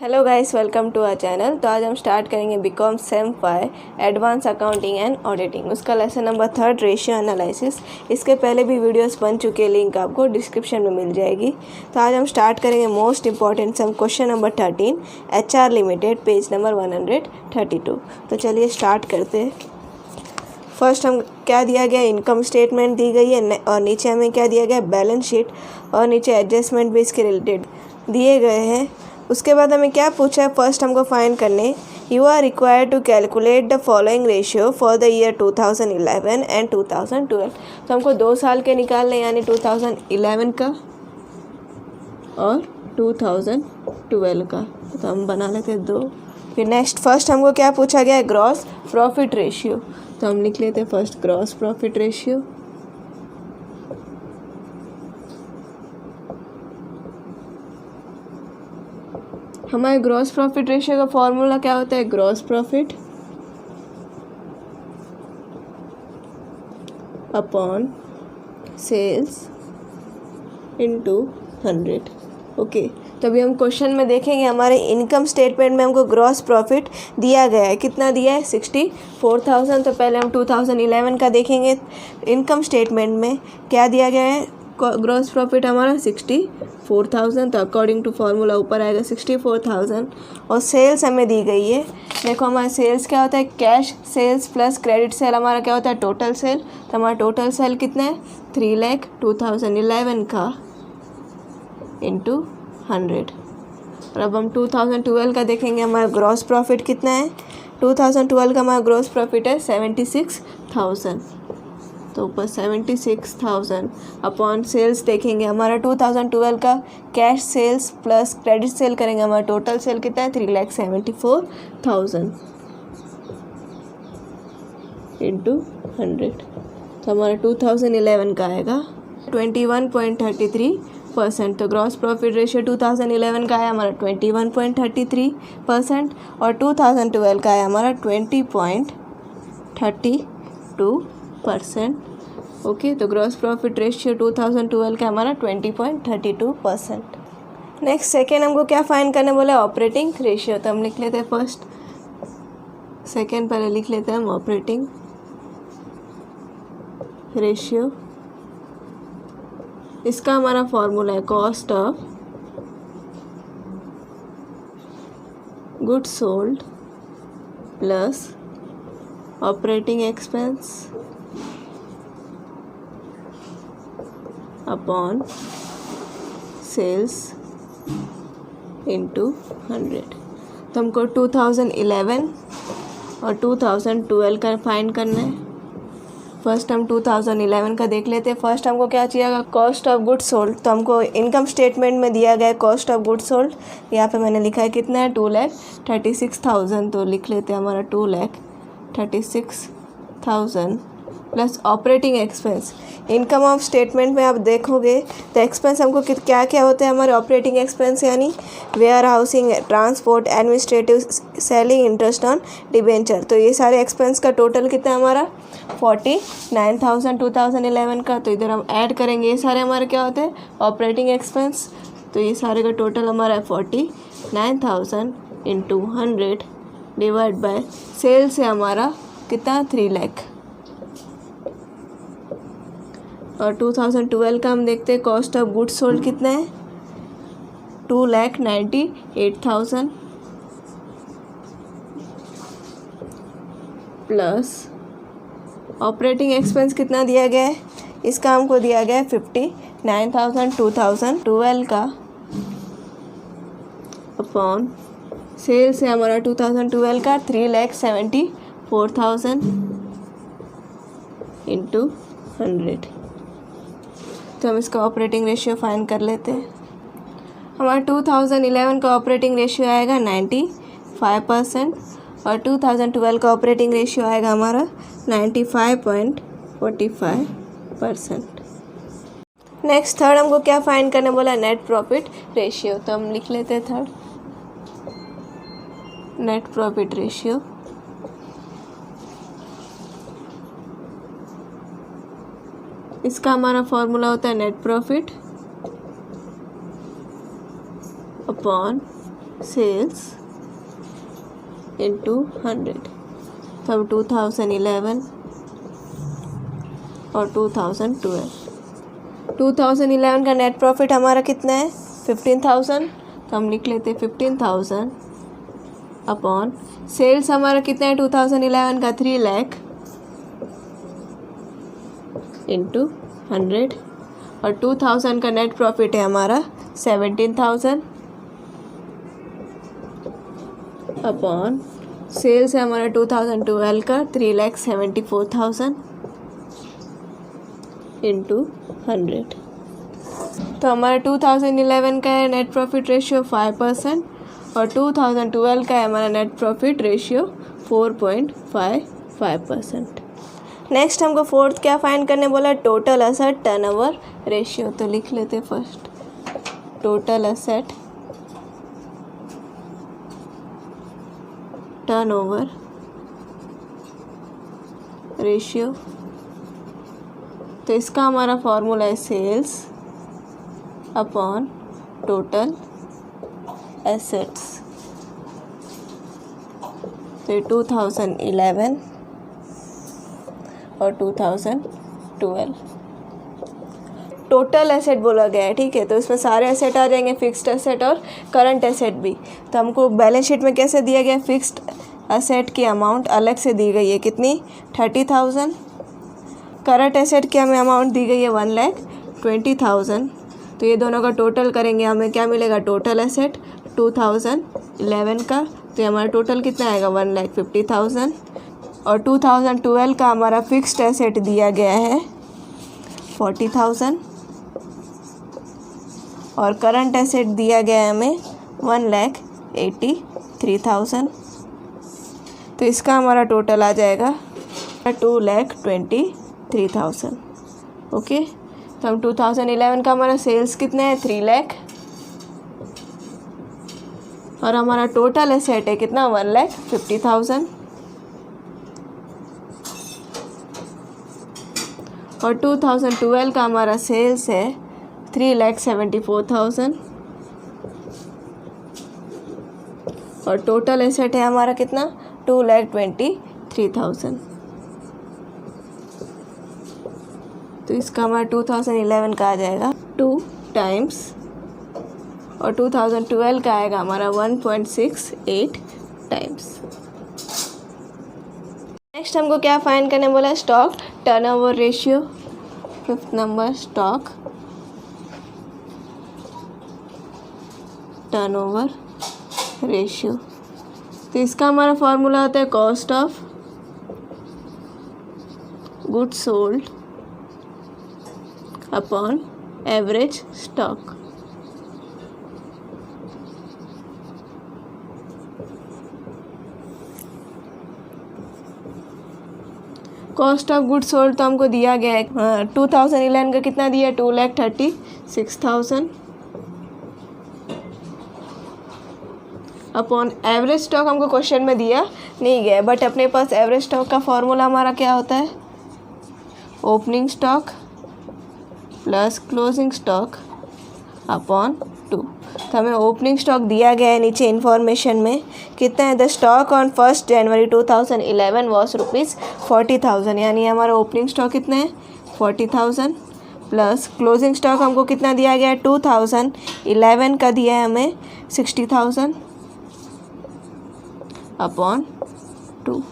Hello guys, welcome to our channel. तो आज हम स्टार्ट करेंगे BCom sem 5 advance accounting and auditing, उसका लेसन नंबर 3 रेशियो एनालिसिस। इसके पहले भी वीडियोस बन चुके हैं, लिंक आपको डिस्क्रिप्शन में मिल जाएगी। तो आज हम स्टार्ट करेंगे most important sum, question number 13 HR लिमिटेड, पेज नंबर 132। तो चलिए स्टार्ट करते हैं। फर्स्ट हम क्या दिया गया, इनकम स्टेटमेंट दी गई है और नीचे हमें क्या दिया गया, बैलेंस शीट, और नीचे एडजस्टमेंट भी इसके रिलेटेड दिए गए हैं। उसके बाद हमें क्या पूछा है, फर्स्ट हमको फाइंड करने, you are required to calculate the following ratio for the year 2011 and 2012। तो हमको 2 साल के निकालने, यानी 2011 का और 2012 का। तो हम बना लेते हैं 2। फिर नेक्स्ट फर्स्ट हमको क्या पूछा गया है, ग्रॉस प्रॉफिट रेशियो। तो हम लिख लेते हैं फर्स्ट ग्रॉस प्रॉफिट रेशियो। हमारे ग्रॉस प्रॉफिट रेशियो का फॉर्मूला क्या होता है, gross profit upon sales into 100। Okay, तो अभी हम क्वेश्चन में देखेंगे, हमारे इनकम स्टेटमेंट में हमको ग्रॉस प्रॉफिट दिया गया है। कितना दिया है, 64,000। तो पहले हम 2011 का देखेंगे। इनकम स्टेटमेंट में क्या दिया गया है, ग्रॉस प्रॉफिट हमारा 64,000। तो अकॉर्डिंग टू फार्मूला ऊपर आएगा 64,000। और सेल्स हमें दी गई है। देखो हमारा सेल्स क्या होता है, cash sales plus credit sale हमारा क्या होता है, टोटल सेल। तो हमारा टोटल सेल कितना है, 3,00,000 2011 का इंटू 100। और अब हम 2012 का देखेंगे, हमारा ग्रॉस प्रॉफिट कितना है, 2012 का हमारा ग्रॉस प्रॉफिट है 76,000। तो ऊपर 76,000 अपॉन सेल्स देखेंगे, हमारा 2012 का cash sales plus credit sale करेंगे, हमारा टोटल सेल कितना है, 3,74,000 इंटू 100। तो हमारा 2011 का आएगा 21.33%। तो ग्रॉस प्रॉफिट रेशियो 2011 का है हमारा 21.33% और 2012 का है हमारा 20.32%। ओके, तो ग्रॉस प्रॉफिट रेशियो 2012 का हमारा 20.32%। नेक्स्ट सेकेंड हमको क्या फाइंड करने बोला, ऑपरेटिंग रेशियो। तो हम लिख लेते हैं फर्स्ट, सेकेंड पहले लिख लेते हैं हम, ऑपरेटिंग रेशियो। इसका हमारा फॉर्मूला है cost of goods sold plus operating expense upon sales into 100। तो हमको 2011 और 2012 का फाइंड करना है। फर्स्ट हम 2011 का देख लेते हैं। फर्स्ट हमको क्या चाहिए, कॉस्ट ऑफ गुड्स सोल्ड। तो हमको इनकम स्टेटमेंट में दिया गया है कॉस्ट ऑफ गुड्स सोल्ड, यहाँ पे मैंने लिखा है कितना है, 2,36,000। तो लिख लेते हैं हमारा 2,36,000 plus operating expense. Income of statement में आप देखोगे तो एक्सपेंस हमको क्या क्या होते हैं हमारे ऑपरेटिंग एक्सपेंस, यानी warehousing, transport, administrative, selling, interest on debenture. तो ये सारे एक्सपेंस का टोटल कितना है हमारा, 49,000 2011 का। तो इधर हम ऐड करेंगे, ये सारे हमारे क्या होते हैं, ऑपरेटिंग एक्सपेंस। तो ये सारे का टोटल हमारा है 49,000 इंटू 100 डिवाइड बाय सेल्स है हमारा कितना, 3,00,000। और 2012 का हम देखते हैं, कॉस्ट ऑफ गुड्स सोल्ड कितना है, 2,98,000 प्लस ऑपरेटिंग एक्सपेंस कितना दिया गया है, इसका हमको दिया गया है 59,000 2012 का अपॉन सेल्स है हमारा 2012 का 3,74,000 इंटू 100। तो हम इसका ऑपरेटिंग रेशियो फाइंड कर लेते हैं। हमारा 2011 का ऑपरेटिंग रेशियो आएगा 95% और 2012 का ऑपरेटिंग रेशियो आएगा हमारा 95.45%। नेक्स्ट थर्ड हमको क्या फाइंड करने बोला, नेट प्रॉफिट रेशियो। तो हम लिख लेते हैं थर्ड, नेट प्रॉफिट रेशियो। इसका हमारा फॉर्मूला होता है net profit upon sales into 100। तो अब 2011 और 2012। 2011 का नेट प्रॉफिट हमारा कितना है 15,000, तो हम लिख लेते 15,000 अपॉन सेल्स हमारा कितना है 2011 का 3 लाख इंटू 100, और 2000 का नेट प्रॉफिट है हमारा 17,000 अपॉन सेल्स है हमारा 2012 का 3,74,000 इंटू 100। तो हमारा 2011 का है नेट प्रॉफिट रेशियो 5% और 2012 का है हमारा नेट प्रॉफिट रेशियो 4.55%। नेक्स्ट हमको फोर्थ क्या फाइंड करने बोला, टोटल एसेट टर्नओवर रेशियो। तो लिख लेते first total asset turnover ratio. तो इसका हमारा फॉर्मूला है सेल्स अपॉन टोटल एसेट्स। तो 2011 और 2012 टोटल एसेट बोला गया है, ठीक है। तो इसमें सारे एसेट आ जाएंगे, फिक्स्ड एसेट और करंट एसेट भी। तो हमको बैलेंस शीट में कैसे दिया गया, फिक्स्ड एसेट की अमाउंट अलग से दी गई है कितनी 30,000। करंट एसेट की हमें अमाउंट दी गई है 1,20,000। तो ये दोनों का टोटल करेंगे हमें क्या मिलेगा, टोटल एसेट 2011 का, तो हमारा टोटल कितना आएगा 1,50,000। और 2012 का हमारा फिक्स्ड एसेट दिया गया है 40,000 और करंट एसेट दिया गया है हमें 1,83,000। तो इसका हमारा टोटल आ जाएगा 2,23,000। ओके, तो हम 2011 का हमारा सेल्स कितना है 3 लाख और हमारा टोटल एसेट है कितना 1,50,000 और 2012 का हमारा सेल्स है 3,74,000 और टोटल एसेट है हमारा कितना 2,23,000। तो इसका हमारा 2011 का आ जाएगा 2 टाइम्स और 2012 का आएगा हमारा 1.68 टाइम्स। नेक्स्ट हमको क्या फाइंड करने बोला, stock turnover ratio. Fifth number stock turnover ratio. तो इसका हमारा फॉर्मूला होता है cost of goods sold upon average stock. Cost of goods sold तो हमको दिया गया है 2011 का कितना दिया 2,36,000 अपॉन एवरेज स्टॉक हमको क्वेश्चन में दिया नहीं गया, बट अपने पास एवरेज स्टॉक का फॉर्मूला हमारा क्या होता है, opening stock plus closing stock upon 2। तो हमें ओपनिंग स्टॉक दिया गया है नीचे इन्फॉर्मेशन में कितना है, the stock on 1 January 2011 was ₹40,000, यानी हमारा ओपनिंग स्टॉक कितना है 40,000 प्लस क्लोजिंग स्टॉक हमको कितना दिया गया है 2011 का दिया है हमें 60,000 अपॉन 2।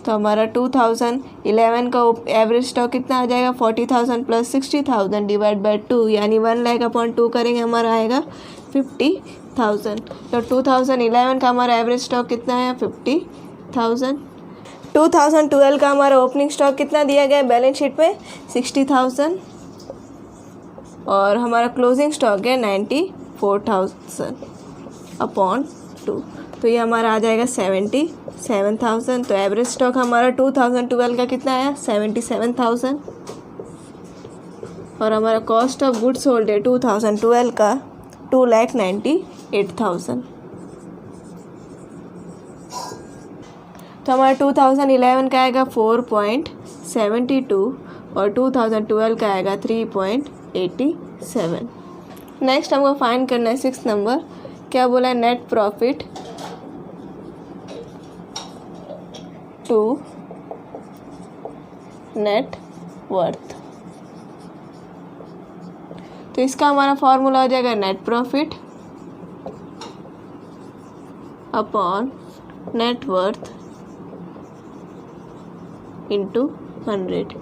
तो हमारा 2011 का एवरेज स्टॉक कितना आ जाएगा 40,000 प्लस 60,000 डिवाइड बाय 2, यानी 1 लाख अपॉन 2 करेंगे हमारा आएगा 50,000। तो 2011 का हमारा एवरेज स्टॉक कितना है 50,000। 2012 का हमारा ओपनिंग स्टॉक कितना दिया गया है बैलेंस शीट पे 60,000 और हमारा क्लोजिंग स्टॉक है 94,000 अपॉन 2। तो ये हमारा आ जाएगा 77,000। तो एवरेज स्टॉक हमारा 2012 का कितना आया 77,000 और हमारा कॉस्ट ऑफ गुड्स सोल्ड है 2012 का 2,98,000। तो हमारा 2011 का आएगा 4.72 और 2012 का आएगा 3.87। नेक्स्ट हमको फाइंड करना है 6 नंबर, क्या बोला है, net profit to net worth. तो इसका हमारा फॉर्मूला हो जाएगा net profit upon net worth into 100।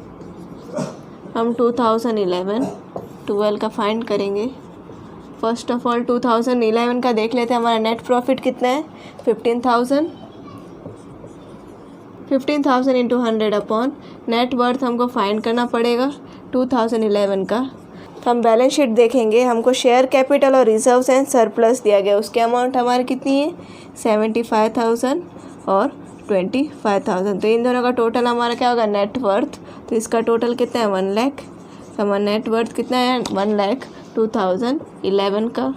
हम 2011-12 का फाइंड करेंगे। फर्स्ट ऑफ ऑल 2011 का देख लेते हैं, हमारा नेट प्रॉफिट कितना है, 15,000 इंटू 100 अपॉन नेट वर्थ हमको फाइंड करना पड़ेगा 2011 का। तो हम बैलेंस शीट देखेंगे, हमको शेयर कैपिटल और रिजर्व्स एंड सरप्लस दिया गया, उसके अमाउंट हमारी कितनी है 75,000 और 25,000। तो इन दोनों का टोटल हमारा क्या होगा, नेट वर्थ। तो इसका टोटल कितना है 1 लाख। तो हमारा नेट वर्थ कितना है 1 लाख 2011 का।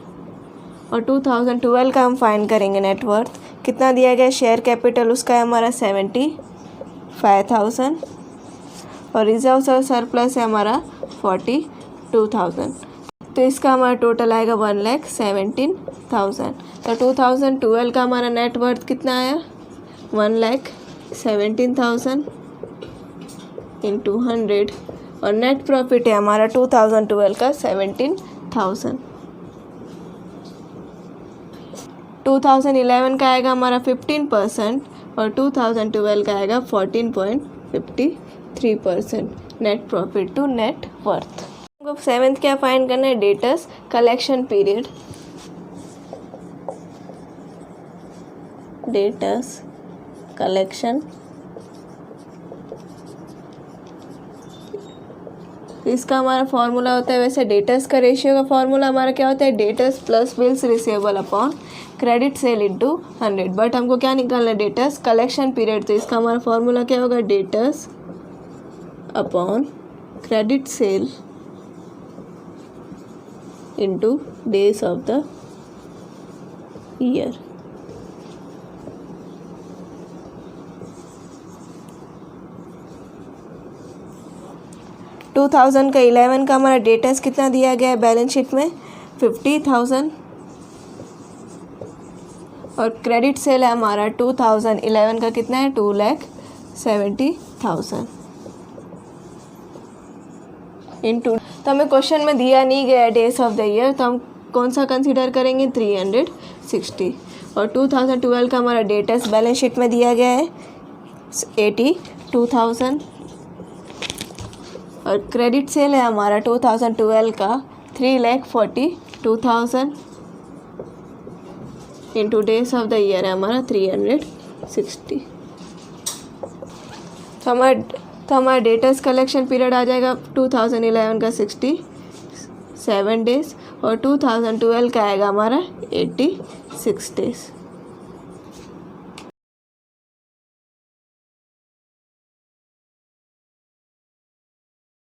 और 2012 का हम फाइंड करेंगे नेट वर्थ, कितना दिया गया, शेयर कैपिटल उसका है हमारा 75,000 और रिजर्व्स और सरप्लस है हमारा 42,000। तो इसका हमारा टोटल आएगा 1,17,000। तो 2012 का हमारा नेट वर्थ कितना आया 1,17,000 इंटू 100 और नेट प्रॉफिट है हमारा 2012 का 17,000। 2011 का आएगा हमारा 15% और 2012 का आएगा 14.53% net profit to net worth. हमको 7th क्या फाइंड करना है, debtors collection period. Debtors collection, इसका हमारा फॉर्मूला होता है, वैसे डेटर्स का रेशियो का फॉर्मूला हमारा क्या होता है, debtors plus bills receivable upon credit sale into 100। But हमको क्या निकालना है, डेटर्स कलेक्शन पीरियड। तो इसका हमारा फॉर्मूला क्या होगा, debtors upon credit sale into days of the year. To 2011 का हमारा डेटर्स कितना दिया गया है बैलेंस शीट में 50,000 और क्रेडिट सेल है हमारा 2011 का कितना है 2,70,000 इंटू। तो हमें क्वेश्चन में दिया नहीं गया डेज ऑफ द ईयर, तो हम कौन सा कंसीडर करेंगे 360। और 2012 का हमारा डेटर्स बैलेंस शीट में दिया गया है 82,000 और क्रेडिट सेल है हमारा 2012 का 3,42,000 into days of the year है हमारा 360। तो हमारा डेटर्स कलेक्शन पीरियड आ जाएगा 2011 का 67 डेज और 2012 का आएगा हमारा 86 डेज।